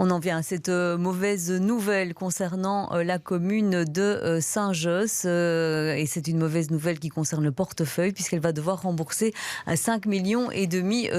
On en vient à cette mauvaise nouvelle concernant la commune de Saint-Josse. Et c'est une mauvaise nouvelle qui concerne le portefeuille puisqu'elle va devoir rembourser 5,5 millions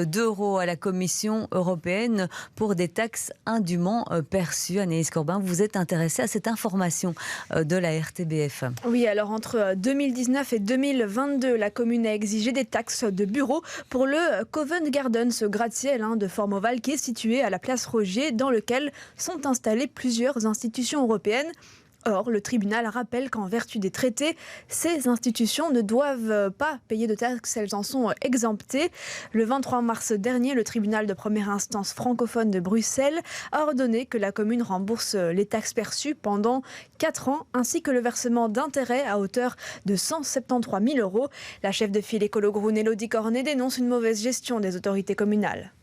d'euros à la Commission européenne pour des taxes indûment perçues. Anaïs Corbin, vous êtes intéressée à cette information de la RTBF. Oui, alors entre 2019 et 2022, la commune a exigé des taxes de bureau pour le Covent Garden, ce gratte-ciel de forme ovale qui est situé à la place Rogier, dans lequel sont installées plusieurs institutions européennes. Or, le tribunal rappelle qu'en vertu des traités, ces institutions ne doivent pas payer de taxes, elles en sont exemptées. Le 23 mars dernier, le tribunal de première instance francophone de Bruxelles a ordonné que la commune rembourse les taxes perçues pendant 4 ans, ainsi que le versement d'intérêts à hauteur de 173 000 euros. La chef de file écolo-groen, Élodie Cornet, dénonce une mauvaise gestion des autorités communales.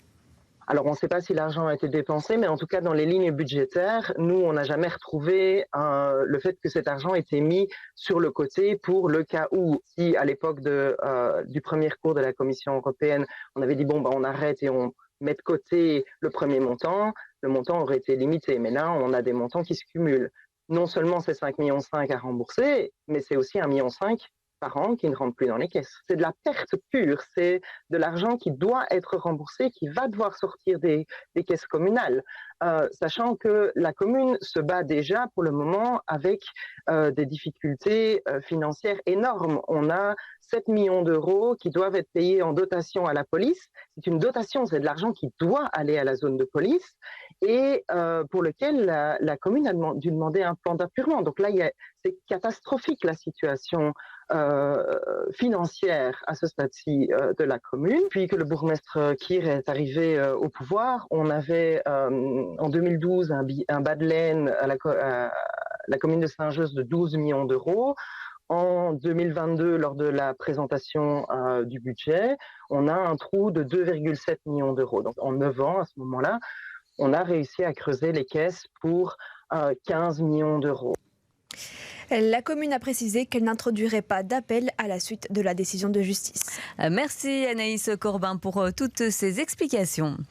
Alors, on ne sait pas si l'argent a été dépensé, mais en tout cas, dans les lignes budgétaires, nous, on n'a jamais retrouvé le fait que cet argent était mis sur le côté pour le cas où, si à l'époque du premier cours de la Commission européenne, on avait dit, on arrête et on met de côté le premier montant, le montant aurait été limité. Mais là, on a des montants qui se cumulent. Non seulement c'est 5,5 millions à rembourser, mais c'est aussi 1,5 million par an qui ne rentre plus dans les caisses. C'est de la perte pure, c'est de l'argent qui doit être remboursé, qui va devoir sortir des caisses communales, sachant que la commune se bat déjà pour le moment avec des difficultés financières énormes. On a 7 millions d'euros qui doivent être payés en dotation à la police. C'est une dotation, c'est de l'argent qui doit aller à la zone de police et pour lequel la commune a dû demander un plan d'apurement. Donc là, c'est catastrophique la situation financière à ce stade-ci de la commune. Puis que le bourgmestre Kir est arrivé au pouvoir, on avait en 2012 un bas de laine à la commune de Saint-Josse de 12 millions d'euros. En 2022, lors de la présentation du budget, on a un trou de 2,7 millions d'euros. Donc en 9 ans, à ce moment-là, on a réussi à creuser les caisses pour 15 millions d'euros. La commune a précisé qu'elle n'introduirait pas d'appel à la suite de la décision de justice. Merci Anaïs Corbin pour toutes ces explications.